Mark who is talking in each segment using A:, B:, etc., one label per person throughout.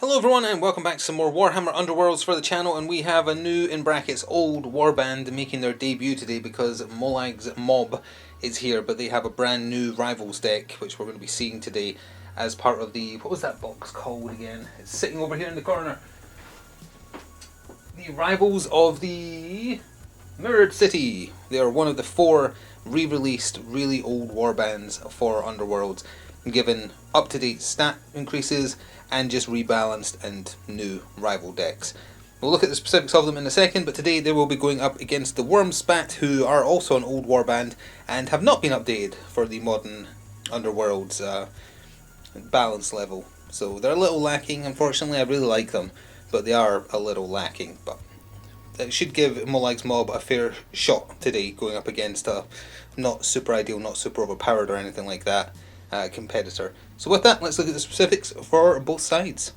A: Hello everyone and welcome back to some more Warhammer Underworlds for the channel, and we have a new, in brackets, old warband making their debut today because Mollog's mob is here, but they have a brand new Rivals deck which we're going to be seeing today as part of the, what was that box called again? It's sitting over here in the corner. The Rivals of the Mirrored City. They are one of the 4 re-released really old warbands for Underworlds, given up-to-date stat increases and just rebalanced and new rival decks. We'll look at the specifics of them in a second, but today they will be going up against the Wurmspat, who are also an old warband and have not been updated for the modern Underworlds balance level. So they're a little lacking, unfortunately. I really like them, but they are a little lacking. But it should give Mollog's mob a fair shot today, going up against a not super ideal, not super overpowered or anything like that competitor. So with that, let's look at the specifics for both sides.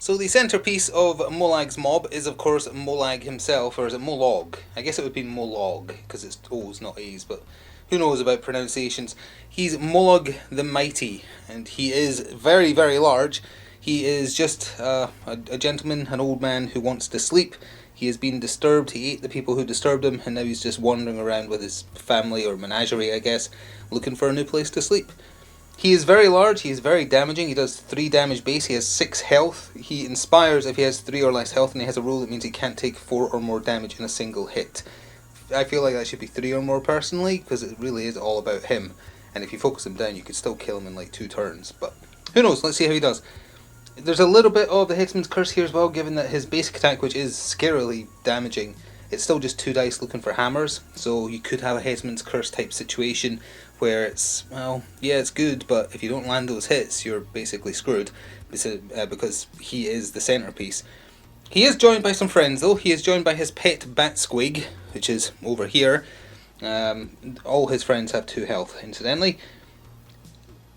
A: So the centerpiece of Mollog's mob is of course Mollog himself, or is it Mollog? I guess it would be Mollog because it's O's not A's, but who knows about pronunciations. He's Mollog the Mighty, and he is very, very large. He is just a gentleman, an old man who wants to sleep. He has been disturbed, he ate the people who disturbed him, and now he's just wandering around with his family, or menagerie I guess, looking for a new place to sleep. He is very large, he is very damaging, he does 3 damage base, he has 6 health. He inspires if he has 3 or less health, and he has a rule that means he can't take 4 or more damage in a single hit. I feel like that should be 3 or more personally, because it really is all about him. And if you focus him down, you could still kill him in like 2 turns, but who knows, let's see how he does. There's a little bit of the Hitman's Curse here as well, given that his basic attack, which is scarily damaging, it's still just 2 dice looking for hammers, so you could have a Hitman's Curse type situation where it's, well, yeah, it's good, but if you don't land those hits, you're basically screwed, because he is the centerpiece. He is joined by some friends though. He is joined by his pet Bat Squig, which is over here. All his friends have 2 health, incidentally.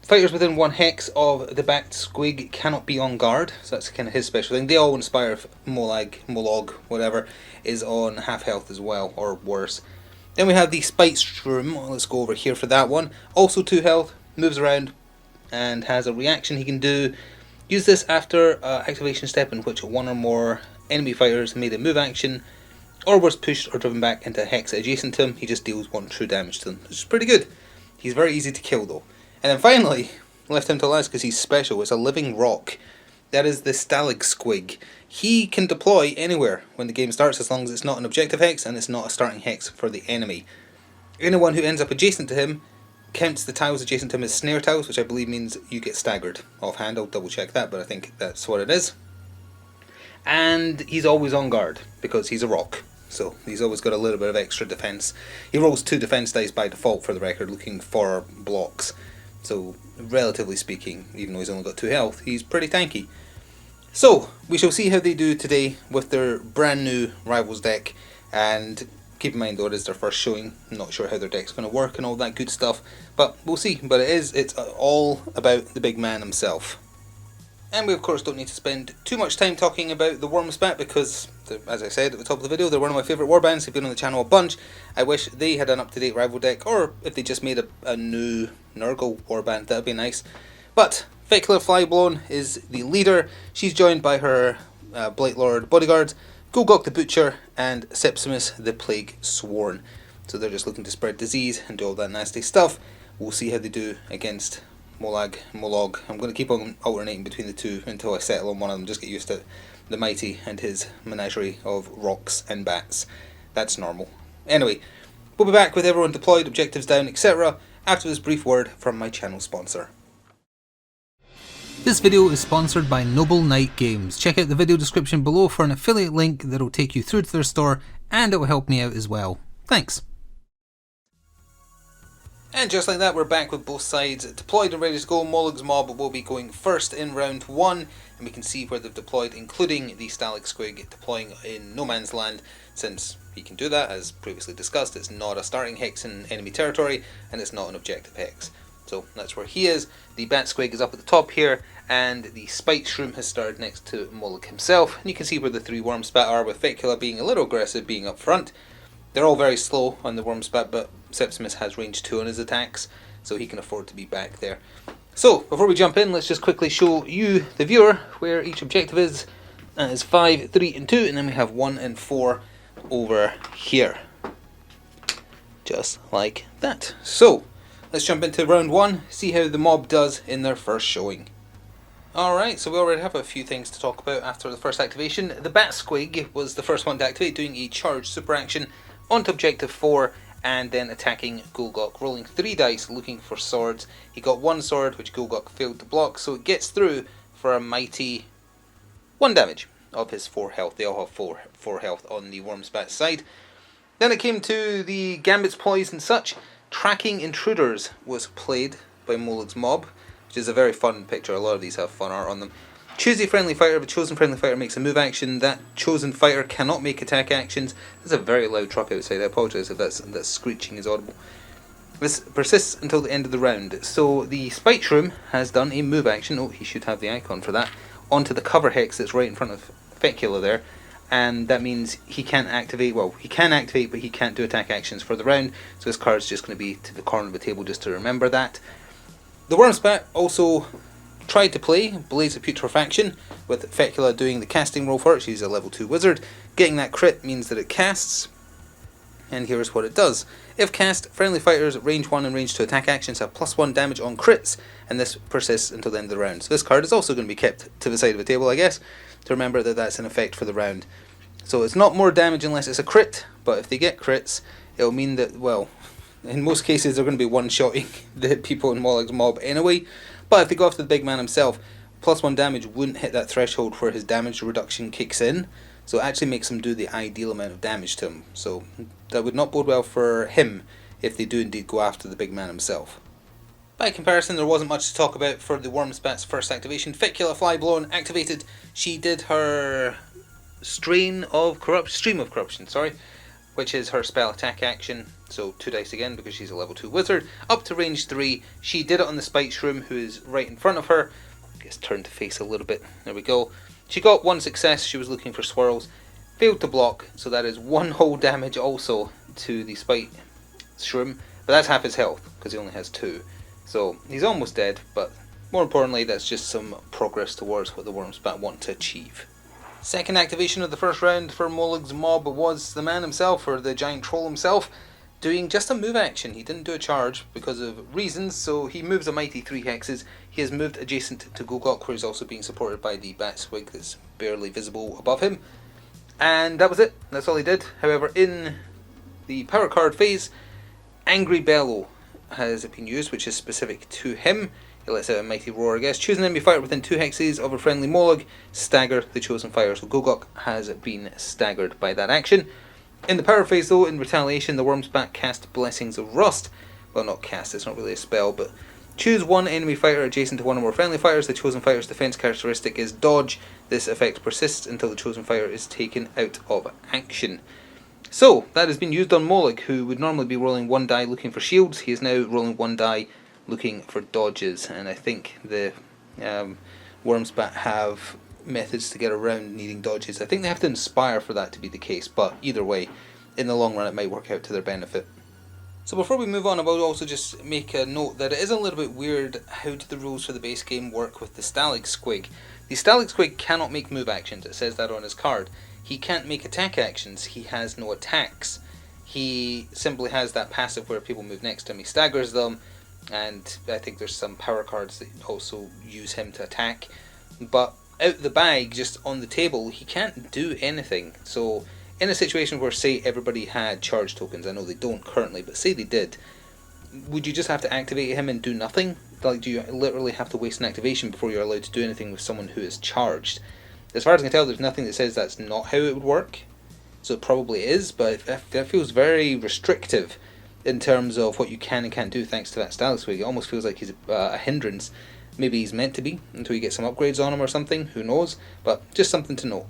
A: Fighters within 1 hex of the Bat Squig cannot be on guard, so that's kind of his special thing. They all inspire if Mollog, whatever, is on half health as well, or worse. Then we have the Spite Shroom. Let's go over here for that one. Also 2 health, moves around, and has a reaction he can do. Use this after activation step in which 1 or more enemy fighters made a move action, or was pushed or driven back into a hex adjacent to him. He just deals 1 true damage to them, which is pretty good. He's very easy to kill though. And then finally, left him to last because he's special, it's a living rock. That is the Stalag Squig. He can deploy anywhere when the game starts, as long as it's not an objective hex and it's not a starting hex for the enemy. Anyone who ends up adjacent to him counts the tiles adjacent to him as snare tiles, which I believe means you get staggered. Offhand, I'll double check that, but I think that's what it is. And he's always on guard because he's a rock, so he's always got a little bit of extra defense. He rolls 2 defense dice by default, for the record, looking for blocks. So, relatively speaking, even though he's only got 2 health, he's pretty tanky. So, we shall see how they do today with their brand new Rivals deck, and keep in mind though it is their first showing. I'm not sure how their deck's going to work and all that good stuff, but we'll see. But it's all about the big man himself. And we of course don't need to spend too much time talking about the Wurmspat because, as I said at the top of the video, they're one of my favourite warbands. They've been on the channel a bunch. I wish they had an up-to-date rival deck, or if they just made a new Nurgle warband, that would be nice. But Fekla Flyblown is the leader. She's joined by her Blightlord bodyguards, Golgok the Butcher, and Sepsimus the Plague Sworn. So they're just looking to spread disease and do all that nasty stuff. We'll see how they do against Mollog. I'm going to keep on alternating between the 2 until I settle on one of them, just get used to the Mighty and his menagerie of rocks and bats. That's normal. Anyway, we'll be back with everyone deployed, objectives down, etc. after this brief word from my channel sponsor. This video is sponsored by Noble Knight Games. Check out the video description below for an affiliate link that will take you through to their store, and it will help me out as well. Thanks. And just like that, we're back with both sides deployed and ready to go. Mollog's mob will be going first in round 1, and we can see where they've deployed, including the Stalag Squig deploying in no man's land, since he can do that, as previously discussed. It's not a starting hex in enemy territory, and it's not an objective hex. So that's where he is. The Bat Squig is up at the top here, and the Spite Shroom has started next to Mollog himself. And you can see where the 3 Wurmspat are, with Fekla being a little aggressive, being up front. They're all very slow on the Wurmspat, but Sepsimus has range 2 on his attacks, so he can afford to be back there. So, before we jump in, let's just quickly show you, the viewer, where each objective is. That is 5, 3 and 2, and then we have 1 and 4 over here. Just like that. So, let's jump into round 1, see how the mob does in their first showing. Alright, so we already have a few things to talk about after the first activation. The Bat Squig was the first one to activate, doing a charge super action onto objective 4 and then attacking Golgok, rolling 3 dice looking for swords. He got 1 sword which Golgok failed to block, so it gets through for a mighty 1 damage of his 4 health. They all have 4 health on the Wurmspat side. Then it came to the Gambits, Ploys and such. Tracking Intruders was played by Mollog's mob, which is a very fun picture. A lot of these have fun art on them. Choose a friendly fighter. If a chosen friendly fighter makes a move action, that chosen fighter cannot make attack actions. There's a very loud truck outside. I apologise if that screeching is audible. This persists until the end of the round. So the Spite Shroom has done a move action. Oh, he should have the icon for that. Onto the cover hex that's right in front of Fecula there. And that means he can't activate, well, he can activate, but he can't do attack actions for the round. So his card's just going to be to the corner of the table just to remember that. The Wurmspat also tried to play Blaze of Putrefaction, with Fecula doing the casting roll for it. She's a level 2 wizard. Getting that crit means that it casts, and here's what it does. If cast, friendly fighters range 1 and range 2 attack actions have +1 damage on crits, and this persists until the end of the round. So this card is also going to be kept to the side of the table, I guess, to remember that that's an effect for the round. So it's not more damage unless it's a crit, but if they get crits, it'll mean that, well, in most cases they're going to be one-shotting the people in Mollog's mob anyway. But if they go after the big man himself, +1 damage wouldn't hit that threshold where his damage reduction kicks in. So it actually makes him do the ideal amount of damage to him. So that would not bode well for him if they do indeed go after the big man himself. By comparison, there wasn't much to talk about for the Wurmspat's first activation. Fecula Flyblown activated. She did her Stream of Corruption, which is her spell attack action. So 2 dice again because she's a level 2 wizard. Up to range 3. She did it on the Spite Shroom, who is right in front of her. I guess turn to face a little bit. There we go. She got 1 success. She was looking for swirls. Failed to block, so that is 1 whole damage also to the Spite Shroom. But that's half his health, because he only has 2. So he's almost dead, but more importantly, that's just some progress towards what the Wurmspat want to achieve. Second activation of the first round for Mollog's mob was the man himself, or the giant troll himself, doing just a move action. He didn't do a charge because of reasons, so he moves a mighty 3 hexes. He has moved adjacent to Golgok, where he's also being supported by the Bat Squig that's barely visible above him. And that was it. That's all he did. However, in the power card phase, Angry Bellow has been used, which is specific to him. It lets out a mighty roar, I guess. Choose an enemy fighter within 2 hexes of a friendly Mollog. Stagger the chosen fighter. So Golgok has been staggered by that action. In the power phase though, in retaliation, the Wurmspat cast Blessings of Rust. Well, not cast, it's not really a spell, but choose 1 enemy fighter adjacent to 1 or more friendly fighters. The chosen fighter's defense characteristic is dodge. This effect persists until the chosen fighter is taken out of action. So, that has been used on Mollog, who would normally be rolling 1 die looking for shields. He is now rolling 1 die looking for dodges, and I think the Wurmspat have methods to get around needing dodges. I think they have to inspire for that to be the case, but either way, in the long run it might work out to their benefit. So before we move on, I will also just make a note that it is a little bit weird how do the rules for the base game work with the Stalag Squig. The Stalag Squig cannot make move actions, it says that on his card. He can't make attack actions, he has no attacks. He simply has that passive where people move next to him, he staggers them, and I think there's some power cards that also use him to attack. But out the bag, just on the table, he can't do anything. So in a situation where, say, everybody had charge tokens, I know they don't currently, but say they did, would you just have to activate him and do nothing? Like, do you literally have to waste an activation before you're allowed to do anything with someone who is charged? As far as I can tell, there's nothing that says that's not how it would work. So it probably is, but that feels very restrictive in terms of what you can and can't do thanks to that Stalag Squig. It almost feels like he's a hindrance. Maybe he's meant to be until you get some upgrades on him or something, who knows, but just something to note.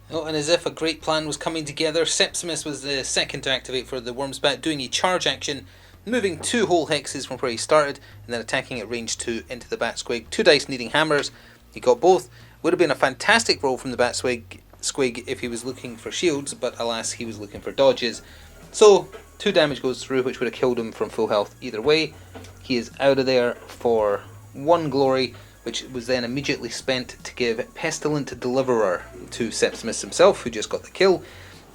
A: Oh, and as if a great plan was coming together, Sepsimus was the second to activate for the Wurmspat, doing a charge action, moving 2 whole hexes from where he started, and then attacking at range 2 into the Bat Squig. 2 dice needing hammers, he got both. Would have been a fantastic roll from the Bat Squig if he was looking for shields, but alas, he was looking for dodges. So 2 damage goes through, which would have killed him from full health either way. He is out of there for 1 glory, which was then immediately spent to give Pestilent Deliverer to Septimus himself, who just got the kill.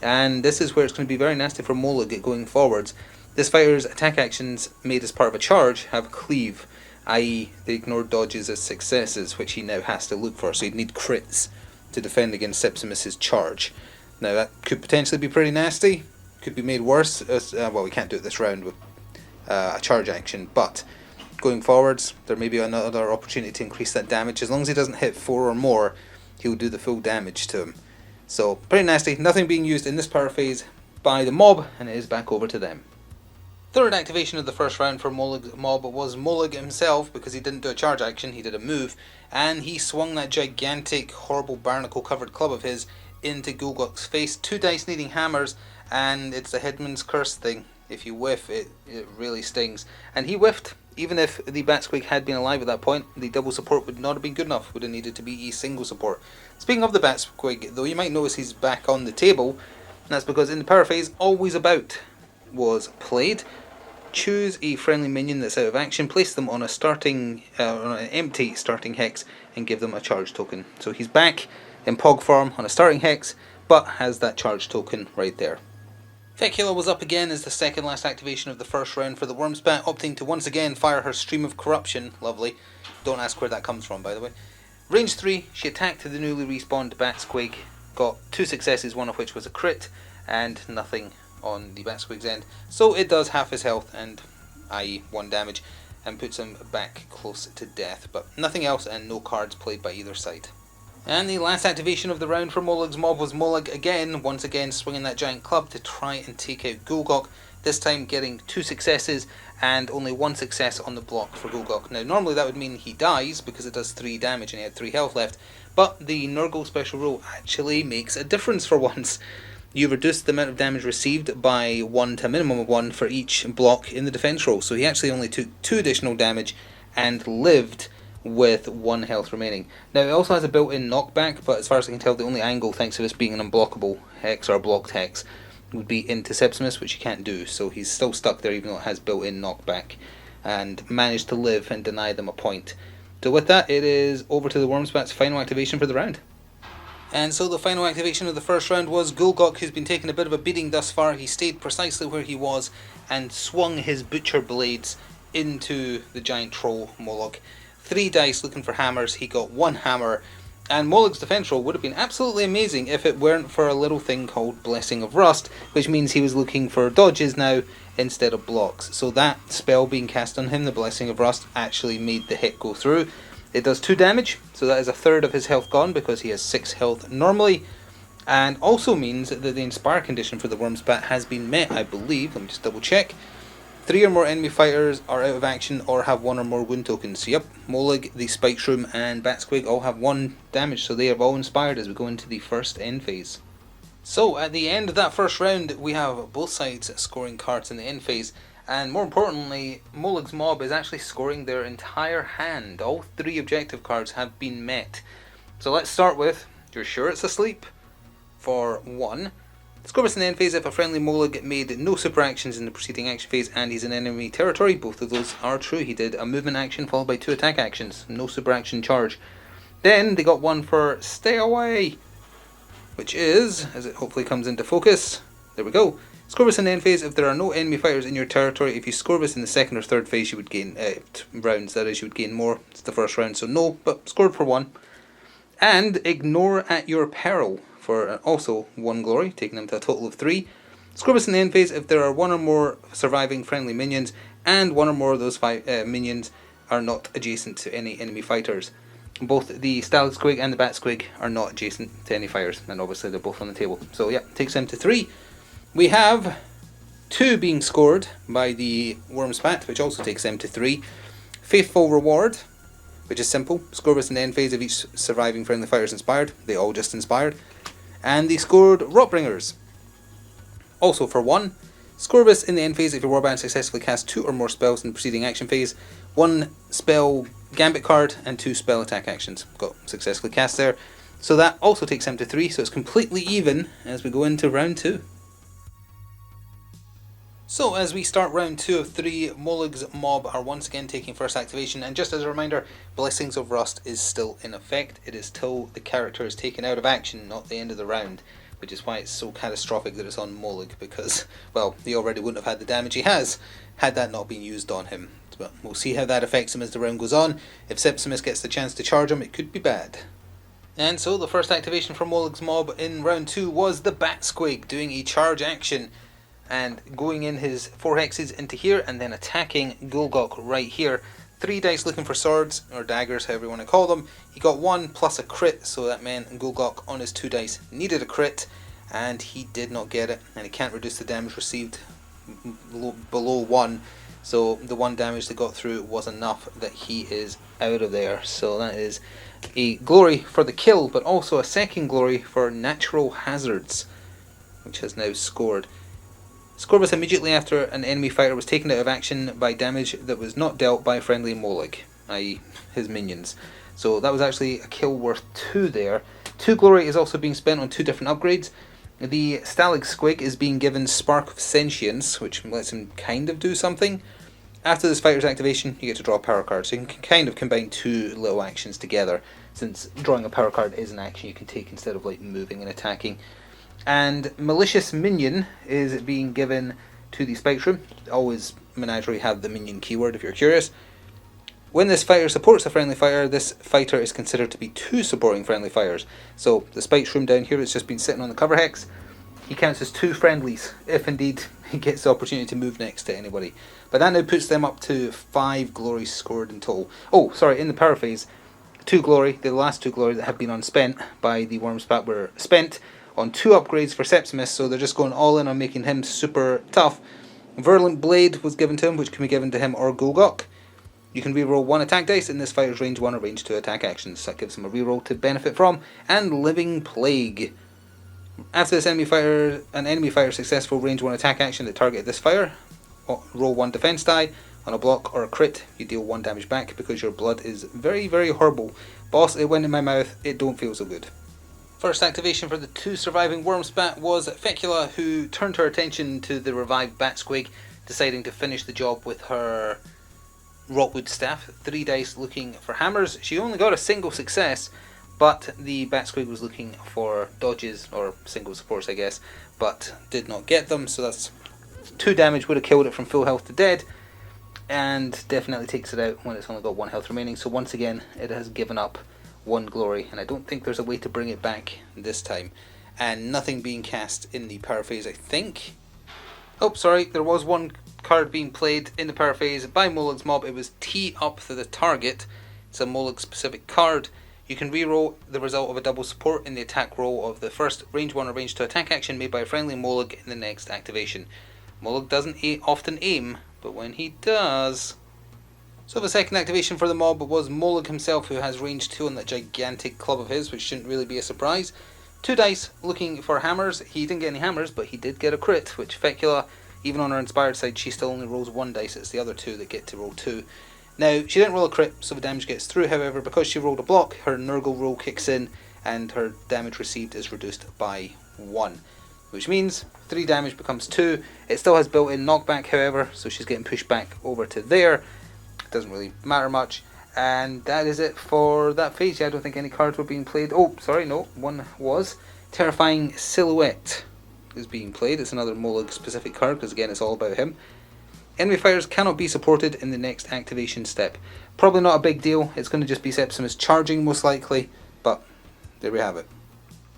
A: And this is where it's going to be very nasty for Mollog going forwards. This fighter's attack actions made as part of a charge have cleave, i.e. they ignore dodges as successes, which he now has to look for, so he'd need crits to defend against Septimus's charge. Now that could potentially be pretty nasty, could be made worse, well, we can't do it this round with a charge action, but going forwards there may be another opportunity to increase that damage. As long as he doesn't hit 4 or more, he'll do the full damage to him. So pretty nasty, nothing being used in this power phase by the mob, and it is back over to them. Third activation of the first round for Mollog's mob was Mollog himself, because he didn't do a charge action, he did a move, and he swung that gigantic, horrible barnacle covered club of his into Gulgok's face. 2 dice needing hammers, and it's the Headman's Curse thing. If you whiff, it really stings. And he whiffed. Even if the Batsquig had been alive at that point, the double support would not have been good enough. Would have needed to be a single support. Speaking of the Batsquig, though, you might notice he's back on the table. And that's because in the power phase, Always About was played. Choose a friendly minion that's out of action, place them on on an empty starting hex, and give them a charge token. So he's back in Pog form on a starting hex, but has that charge token right there. Fecula was up again as the second last activation of the first round for the Wurmspat, opting to once again fire her Stream of Corruption. Lovely. Don't ask where that comes from, by the way. Range 3, she attacked the newly respawned Batsquig, got 2 successes, one of which was a crit, and nothing on the Batsquig's end. So it does half his health, and i.e. 1 damage, and puts him back close to death, but nothing else and no cards played by either side. And the last activation of the round for Mollog's mob was Mollog again, once again swinging that giant club to try and take out Gulgok, this time getting 2 successes and only 1 success on the block for Gulgok. Now normally that would mean he dies because it does 3 damage and he had 3 health left, but the Nurgle special rule actually makes a difference for once. You reduce the amount of damage received by 1 to a minimum of 1 for each block in the defense roll, so he actually only took 2 additional damage and lived with 1 health remaining. Now it also has a built-in knockback, but as far as I can tell the only angle, thanks to this being an unblockable hex or a blocked hex, would be into Septimus, which you can't do, so he's still stuck there even though it has built-in knockback, and managed to live and deny them a point. So with that, it is over to the Wurmspat's final activation for the round. And so the final activation of the first round was Gulgok, who's been taking a bit of a beating thus far. He stayed precisely where he was and swung his butcher blades into the giant troll Mollog. 3 dice looking for hammers, he got 1 hammer, and Mollog's defense roll would have been absolutely amazing if it weren't for a little thing called Blessing of Rust, which means he was looking for dodges now instead of blocks. So that spell being cast on him, the Blessing of Rust, actually made the hit go through. It does 2 damage, so that is a third of his health gone because he has 6 health normally, and also means that the Inspire condition for the Wurmspat has been met, I believe. Let me just double check. 3 or more enemy fighters are out of action or have 1 or more wound tokens. So yep, Mollog, the Spike Shroom and Batsquig all have 1 damage, so they are all inspired as we go into the first end phase. So at the end of that first round, we have both sides scoring cards in the end phase, and more importantly, Mollog's mob is actually scoring their entire hand. All 3 objective cards have been met. So let's start with, you're sure it's asleep? For 1. Score this in the end phase if a friendly Mollog made no super actions in the preceding action phase and he's in enemy territory. Both of those are true. He did a movement action followed by 2 attack actions. No super action charge. Then they got 1 for Stay Away, which is, as it hopefully comes into focus, there we go. Score this in the end phase if there are no enemy fighters in your territory. If you score this in the second or third phase, you would gain rounds. That is, you would gain more. It's the first round, so no, but scored for 1. And Ignore at Your Peril for also 1 glory, taking them to a total of 3. Score this in the end phase if there are 1 or more surviving friendly minions, and 1 or more of those minions are not adjacent to any enemy fighters. Both the Stalsquig and the Batsquig are not adjacent to any fighters, and obviously they're both on the table. So yeah, takes them to 3. We have 2 being scored by the Wurmspat, which also takes them to 3. Faithful Reward, which is simple. Score this in the end phase of each surviving friendly fighter is inspired. They all just inspired. And they scored Rotbringers, also for 1. Score this in the end phase if your warband successfully casts 2 or more spells in the preceding action phase. 1 spell Gambit card and 2 spell attack actions got successfully cast there. So that also takes them to 3, so it's completely even as we go into round 2. So as we start round 2 of 3, Mollog's mob are once again taking first activation, and just as a reminder, Blessings of Rust is still in effect. It is till the character is taken out of action, not the end of the round, which is why it's so catastrophic that it's on Mollog, because, well, he already wouldn't have had the damage he has, had that not been used on him. But we'll see how that affects him as the round goes on. If Septimus gets the chance to charge him, it could be bad. And so the first activation for Mollog's mob in round 2 was the Bat Squig, doing a charge action and going in his 4 hexes into here and then attacking Gulgok right here. 3 dice looking for swords, or daggers, however you want to call them. He got 1 plus a crit, so that meant Gulgok on his 2 dice needed a crit, and he did not get it, and he can't reduce the damage received below 1, so the 1 damage that got through was enough that he is out of there. So that is a glory for the kill, but also a second glory for natural hazards, which has now scored. Scored was immediately after an enemy fighter was taken out of action by damage that was not dealt by a friendly Mollog, i.e. his minions. So that was actually a kill worth 2 there. 2 glory is also being spent on 2 different upgrades. The Stalag Squig is being given Spark of Sentience, which lets him kind of do something. After this fighter's activation, you get to draw a power card, so you can kind of combine 2 little actions together, since drawing a power card is an action you can take instead of like moving and attacking. And Malicious Minion is being given to the Spectrum. Always Menagerie have the minion keyword if you're curious. When this fighter supports a friendly fighter, this fighter is considered to be 2 supporting friendly fighters. So the Spectrum down here has just been sitting on the cover hex. He counts as 2 friendlies, if indeed he gets the opportunity to move next to anybody. But that now puts them up to 5 glories scored in total. Oh, sorry, in the power phase, 2 glory, the last 2 glory that have been unspent by the Wurmspat were spent on 2 upgrades for Septimus, so they're just going all in on making him super tough. Virulent Blade was given to him, which can be given to him or Gulgok. You can reroll 1 attack dice in this fighter's range 1 or range 2 attack actions. That gives him a reroll to benefit from. And Living Plague. After this an enemy fighter successful range 1 attack action that targeted this fighter, roll 1 defense die. On a block or a crit, you deal 1 damage back because your blood is very, very horrible. Boss, it went in my mouth, it don't feel so good. First activation for the 2 surviving Wurmspat was Fecula, who turned her attention to the revived Bat Squig, deciding to finish the job with her Rotwood Staff. 3 dice looking for hammers. She only got a single success, but the Bat Squig was looking for dodges, or single supports I guess, but did not get them, so that's 2 damage, would have killed it from full health to dead, and definitely takes it out when it's only got 1 health remaining. So once again, it has given up 1 glory, and I don't think there's a way to bring it back this time. And nothing being cast in the power phase, I think. Oh, sorry, there was 1 card being played in the power phase by Mollog's mob. It was Tee Up for the Target. It's a Mollog specific card. You can reroll the result of a double support in the attack roll of the first range 1 or range 2 attack action made by a friendly Mollog in the next activation. Mollog doesn't often aim, but when he does... So the second activation for the mob was Mollog himself, who has range 2 on that gigantic club of his, which shouldn't really be a surprise. 2 dice looking for hammers. He didn't get any hammers, but he did get a crit, which Fecula, even on her inspired side, she still only rolls 1 dice. It's the other 2 that get to roll 2. Now, she didn't roll a crit, so the damage gets through. However, because she rolled a block, her Nurgle roll kicks in, and her damage received is reduced by 1. Which means 3 damage becomes 2. It still has built-in knockback, however, so she's getting pushed back over to there. Doesn't really matter much, and that is it for that phase. Yeah, I don't think any cards were being played. Oh, sorry, no, 1 was. Terrifying Silhouette is being played. It's another Mollog specific card, because again it's all about him. Enemy fighters cannot be supported in the next activation step. Probably not a big deal. It's going to just be Septimus charging most likely, but there we have it.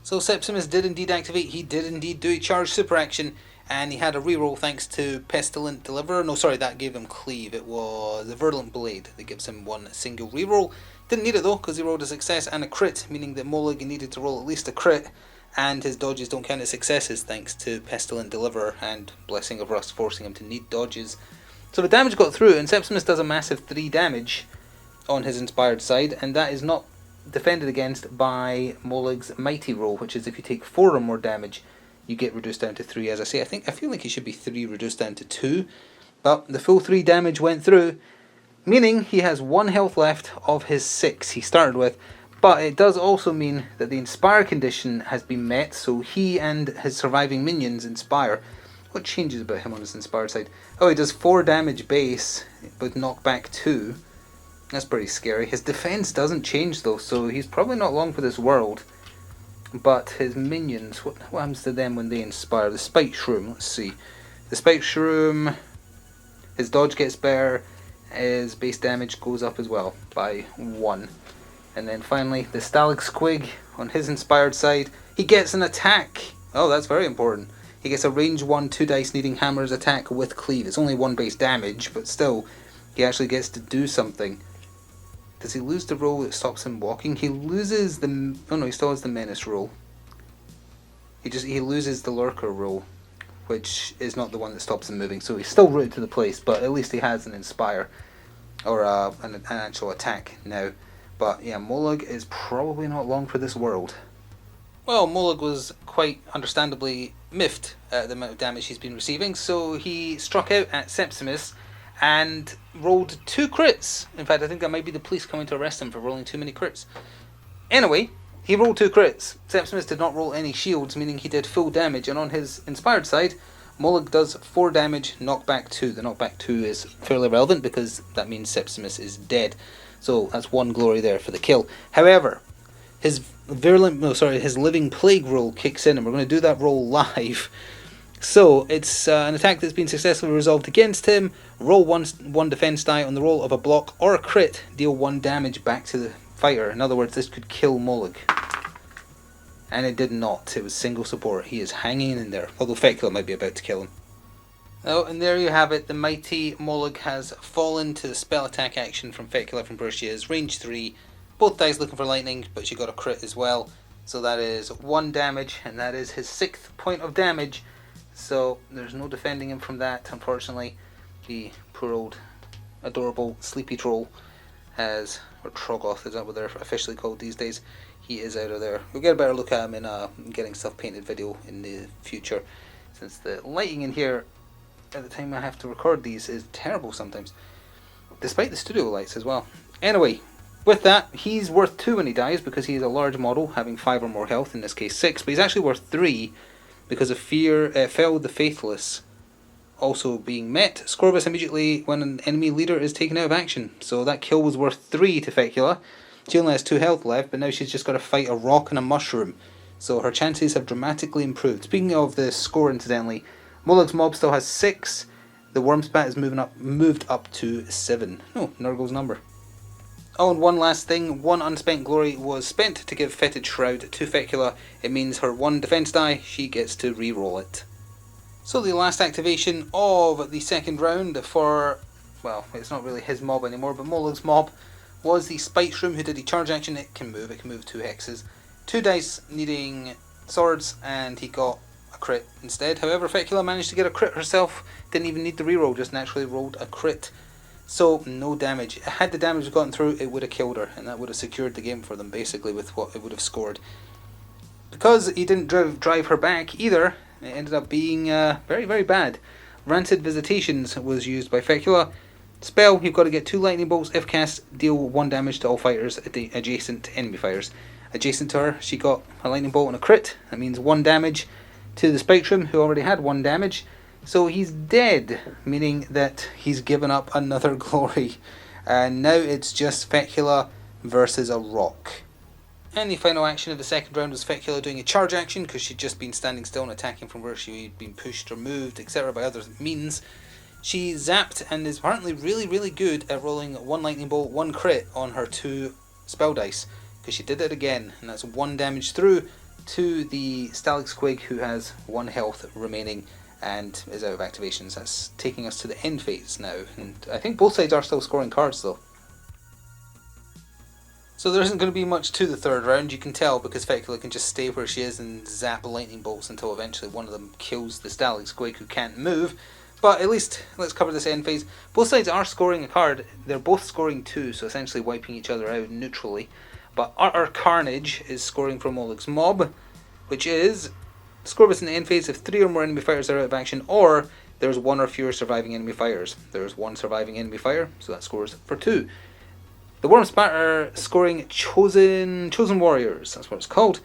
A: So Septimus did indeed activate. He did indeed do a charge super action, and he had a reroll thanks to Pestilent Deliverer. No, sorry, that gave him Cleave. It was the Virulent Blade that gives him 1 single reroll. Didn't need it though, because he rolled a success and a crit, meaning that Mollog needed to roll at least a crit, and his dodges don't count as successes thanks to Pestilent Deliverer and Blessing of Rust forcing him to need dodges. So the damage got through, and Septimus does a massive 3 damage on his inspired side, and that is not defended against by Mollog's Mighty Roll, which is if you take 4 or more damage, you get reduced down to 3. As I say, I feel like it should be 3 reduced down to 2, but the full 3 damage went through, meaning he has 1 health left of his 6 he started with. But it does also mean that the Inspire condition has been met, so he and his surviving minions, Inspire, What changes about him on his inspired side? Oh, he does 4 damage base, but knockback 2. That's pretty scary. His defense doesn't change though, so he's probably not long for this world. But his minions, what happens to them when they inspire? The Spike Shroom, let's see. The Spike Shroom, his dodge gets better, his base damage goes up as well by 1. And then finally, the Stalag Squig on his inspired side, he gets an attack. Oh, that's very important. He gets a range 1 2 dice needing hammers attack with cleave. It's only 1 base damage, but still, he actually gets to do something. Does he lose the roll that stops him walking? He loses the... Oh no, he still has the menace roll. He loses the lurker roll, which is not the one that stops him moving. So he's still rooted to the place, but at least he has an inspire. Or an actual attack now. But yeah, Mollog is probably not long for this world. Well, Mollog was quite understandably miffed at the amount of damage he's been receiving, so he struck out at Septimus and rolled 2 crits. In fact, I think that might be the police coming to arrest him for rolling too many crits. Anyway, he rolled 2 crits. Septimus did not roll any shields, meaning he did full damage, and on his inspired side, Mollog does 4 damage, knockback 2. The knockback 2 is fairly relevant because that means Septimus is dead. So that's 1 glory there for the kill. However, his living plague roll kicks in, and we're going to do that roll live. So it's an attack that's been successfully resolved against him. Roll 1 defense die on the roll of a block or a crit. Deal 1 damage back to the fighter. In other words, this could kill Mollog. And it did not. It was single support. He is hanging in there. Although Fecula might be about to kill him. Oh, and there you have it. The mighty Mollog has fallen to the spell attack action from Fecula from where she is. Range 3. Both dice looking for lightning, but she got a crit as well. So that is 1 damage, and that is his 6th point of damage. So there's no defending him from that, unfortunately. The poor old adorable sleepy troll has, or Troggoth, is that what they're officially called these days? He is out of there. We'll get a better look at him in a getting stuff painted video in the future, since the lighting in here at the time I have to record these is terrible sometimes, despite the studio lights as well. Anyway, with that, he's worth 2 when he dies because he is a large model having 5 or more health, in this case 6, but he's actually worth 3 because of fear. Fell the Faithless also being met. Scorbus immediately when an enemy leader is taken out of action. So that kill was worth 3 to Fecula. She only has 2 health left, but now she's just got to fight a rock and a mushroom. So her chances have dramatically improved. Speaking of the score, incidentally, Mollog's mob still has 6. The Wurmspat is moved up to 7. Oh, Nurgle's number. Oh, and one last thing. 1 unspent glory was spent to give Fetid Shroud to Fecula. It means her 1 defense die, she gets to re-roll it. So the last activation of the second round for, well, it's not really his mob anymore, but Mollog's mob, was the Spike Shroom, who did a charge action. It can move 2 hexes. 2 dice needing swords, and he got a crit instead. However, Fecula managed to get a crit herself, didn't even need the reroll, just naturally rolled a crit. So, no damage. Had the damage gotten through, it would have killed her, and that would have secured the game for them, basically, with what it would have scored. Because he didn't drive her back either, it ended up being very, very bad. Rancid Visitations was used by Fecula. Spell, you've got to get 2 lightning bolts. If cast, deal 1 damage to all fighters adjacent to enemy fighters. Adjacent to her, she got a lightning bolt and a crit. That means 1 damage to the Spectrum, who already had 1 damage. So he's dead, meaning that he's given up another glory. And now it's just Fecula versus a rock. And the final action of the second round was Fecula doing a charge action, because she'd just been standing still and attacking from where she'd been pushed or moved, etc. by other means. She zapped and is apparently really, really good at rolling 1 lightning bolt, 1 crit on her 2 spell dice, because she did it again, and that's 1 damage through to the Stalag Squig, who has 1 health remaining and is out of activations. That's taking us to the end phase now, and I think both sides are still scoring cards though. So there isn't going to be much to the third round, you can tell, because Fecula can just stay where she is and zap lightning bolts until eventually one of them kills the Stalag Squig, who can't move. But at least, let's cover this end phase. Both sides are scoring a card. They're both scoring 2, so essentially wiping each other out neutrally. But Utter Carnage is scoring for Mollog's mob, which is Scorbus in the end phase if 3 or more enemy fighters are out of action, or there's 1 or fewer surviving enemy fighters. There's 1 surviving enemy fighter, so that scores for 2. The Wurmspat are scoring Chosen Warriors, that's what it's called.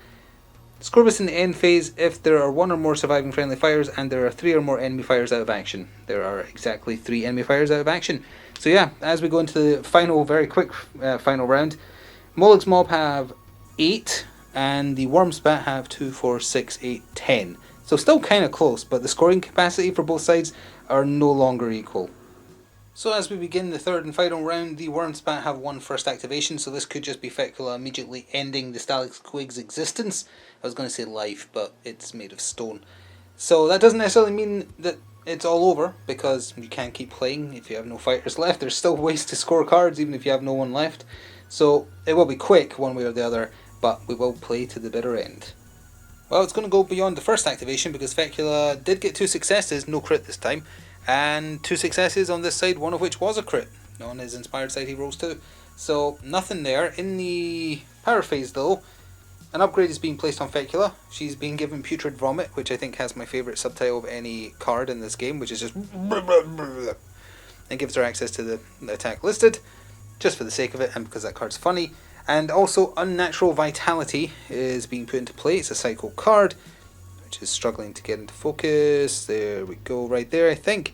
A: Scorbus in the end phase if there are 1 or more surviving friendly fires and there are 3 or more enemy fires out of action. There are exactly 3 enemy fires out of action. So yeah, as we go into the final, very quick final round, Mollog's mob have 8 and the Wurmspat have 2, 4, 6, 8, 10. So still kind of close, but the scoring capacity for both sides are no longer equal. So as we begin the third and final round, the Wurmspat have 1 first activation, so this could just be Fecula immediately ending the Stalix Quig's existence. I was going to say life, but it's made of stone. So that doesn't necessarily mean that it's all over, because you can't keep playing if you have no fighters left. There's still ways to score cards even if you have no one left. So it will be quick one way or the other, but we will play to the bitter end. Well, it's going to go beyond the first activation because Fecula did get 2 successes, no crit this time, and 2 successes on this side, one of which was a crit. On his inspired side he rolls 2. So nothing there. In the power phase though, an upgrade is being placed on Fecula. She's being given Putrid Vomit, which I think has my favourite subtitle of any card in this game, which is just and gives her access to the attack listed, just for the sake of it and because that card's funny. And also Unnatural Vitality is being put into play. It's a cycle card, which is struggling to get into focus. There we go, right there I think.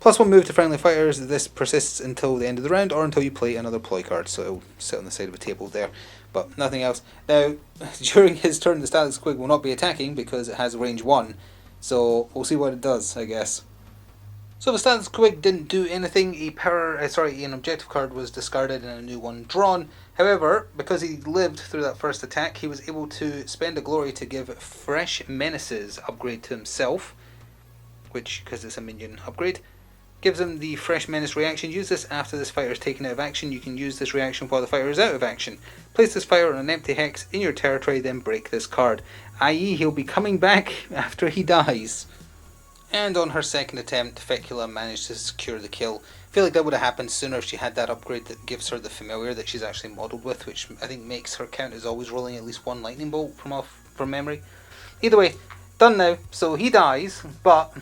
A: +1 move to friendly fighters. This persists until the end of the round or until you play another ploy card, so it'll sit on the side of a table there, but nothing else. Now, during his turn the Stalix Quig will not be attacking because it has range 1, so we'll see what it does, I guess. So the Stalix Quig didn't do anything. An objective card was discarded and a new one drawn. However, because he lived through that first attack, he was able to spend a glory to give Fresh Menaces upgrade to himself, which, because it's a minion upgrade, gives him the Fresh Menace reaction. Use this after this fighter is taken out of action. You can use this reaction while the fighter is out of action. Place this fighter on an empty hex in your territory, then break this card. I.e. he'll be coming back after he dies. And on her second attempt, Fecula managed to secure the kill. I feel like that would have happened sooner if she had that upgrade that gives her the familiar that she's actually modelled with, which I think makes her count as always rolling at least 1 lightning bolt from memory. Either way, done now. So he dies, but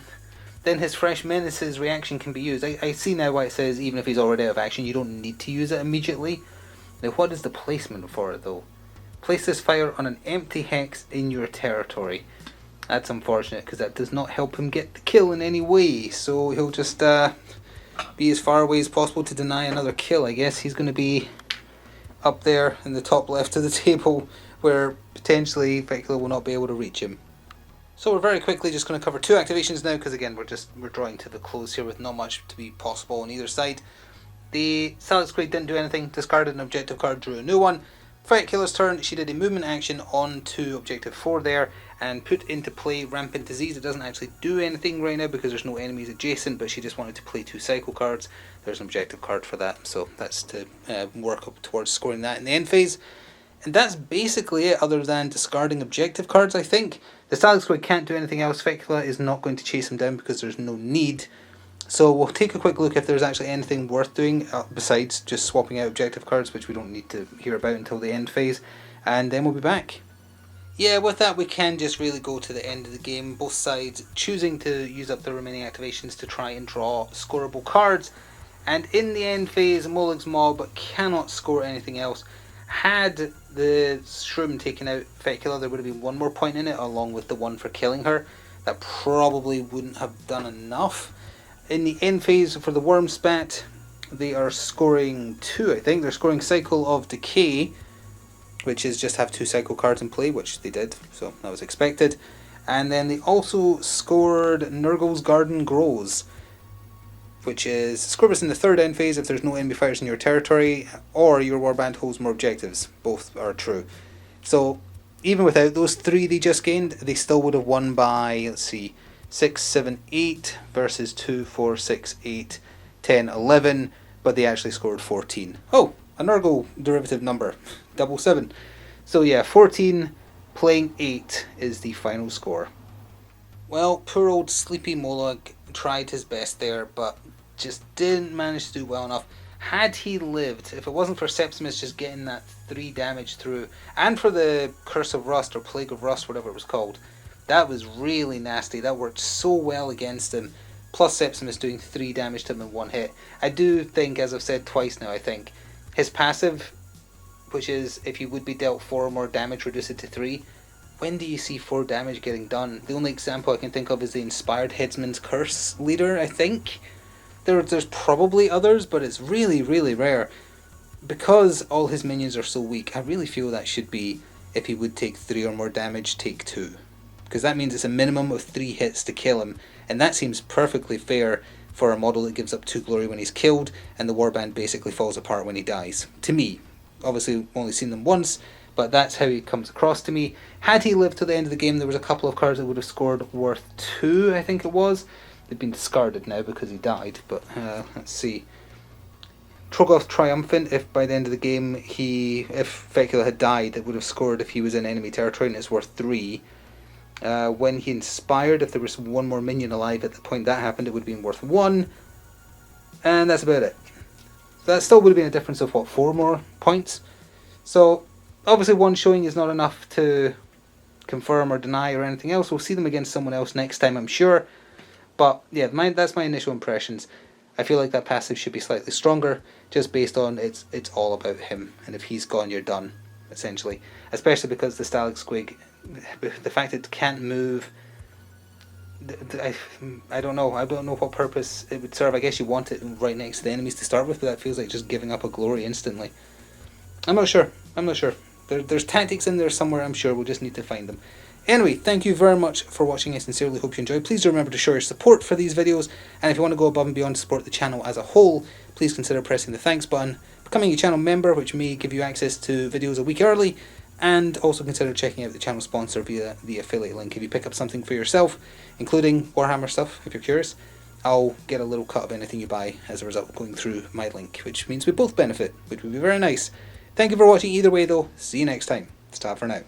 A: then his Fresh Menaces reaction can be used. I see now why it says even if he's already out of action, you don't need to use it immediately. Now what is the placement for it though? Place this fire on an empty hex in your territory. That's unfortunate because that does not help him get the kill in any way. So he'll just be as far away as possible to deny another kill. I guess he's going to be up there in the top left of the table where potentially Fecula will not be able to reach him. So we're very quickly just going to cover 2 activations now because again we're drawing to the close here with not much to be possible on either side. The Stalix Quig didn't do anything, discarded an objective card, drew a new one. Fecula's turn, she did a movement action onto objective 4 there and put into play Rampant Disease. It doesn't actually do anything right now because there's no enemies adjacent, but she just wanted to play 2 cycle cards. There's an objective card for that, so that's to work up towards scoring that in the end phase. And that's basically it, other than discarding objective cards, I think. The Stalix Quig can't do anything else. Fecula is not going to chase him down because there's no need. So we'll take a quick look if there's actually anything worth doing besides just swapping out objective cards, which we don't need to hear about until the end phase, and then we'll be back. Yeah, with that we can just really go to the end of the game, both sides choosing to use up the remaining activations to try and draw scoreable cards, and in the end phase Mollog's mob cannot score anything else. Had the Shroom taken out Fecula, there would have been 1 more point in it along with the 1 for killing her. That probably wouldn't have done enough. In the end phase for the Wurmspat, they are scoring 2, I think. They're scoring Cycle of Decay, which is just have 2 cycle cards in play, which they did, so that was expected. And then they also scored Nurgle's Garden Grows, which is Scorbus in the third end phase if there's no enemy fighters in your territory, or your warband holds more objectives. Both are true. So even without those 3 they just gained, they still would have won by, let's see, 6, 7, 8 versus 2, 4, 6, 8, 10, 11, but they actually scored 14. Oh, a Nurgle derivative number, 7. So yeah, 14 playing 8 is the final score. Well, poor old sleepy Mollog tried his best there, but just didn't manage to do well enough. Had he lived, if it wasn't for Septimus just getting that 3 damage through, and for the Curse of Rust or Plague of Rust, whatever it was called, that was really nasty. That worked so well against him. Plus Septimus doing 3 damage to him in 1 hit. I do think, as I've said twice now, I think, his passive, which is if you would be dealt 4 or more damage, reduce it to 3, when do you see 4 damage getting done? The only example I can think of is the Inspired Headsman's Curse leader, I think. There's probably others, but it's really, really rare. Because all his minions are so weak, I really feel that should be, if he would take 3 or more damage, take 2. Because that means it's a minimum of 3 hits to kill him, and that seems perfectly fair for a model that gives up 2 glory when he's killed, and the warband basically falls apart when he dies. To me. Obviously, only seen them once, but that's how he comes across to me. Had he lived to the end of the game, there was a couple of cards that would have scored worth 2, I think it was. They've been discarded now because he died, but let's see. Trogoth Triumphant, if by the end of the game if Fecula had died, it would have scored if he was in enemy territory, and it's worth 3. When he inspired, if there was 1 more minion alive at the point that happened, it would have been worth 1. And that's about it. So that still would have been a difference of, what, 4 more points? So, obviously 1 showing is not enough to confirm or deny or anything else. We'll see them against someone else next time, I'm sure. But, yeah, that's my initial impressions. I feel like that passive should be slightly stronger, just based on it's all about him, and if he's gone, you're done, essentially. Especially because the Stalag Squig, the fact it can't move, I don't know what purpose it would serve. I guess you want it right next to the enemies to start with, but that feels like just giving up a glory instantly. I'm not sure. There's tactics in there somewhere, I'm sure. We'll just need to find them. Anyway, thank you very much for watching. I sincerely hope you enjoyed. Please do remember to show your support for these videos, and if you want to go above and beyond to support the channel as a whole, please consider pressing the thanks button, becoming a channel member, which may give you access to videos a week early, and also consider checking out the channel sponsor via the affiliate link. If you pick up something for yourself, including Warhammer stuff, if you're curious, I'll get a little cut of anything you buy as a result of going through my link, which means we both benefit, which would be very nice. Thank you for watching either way though. See you next time. Ta for now.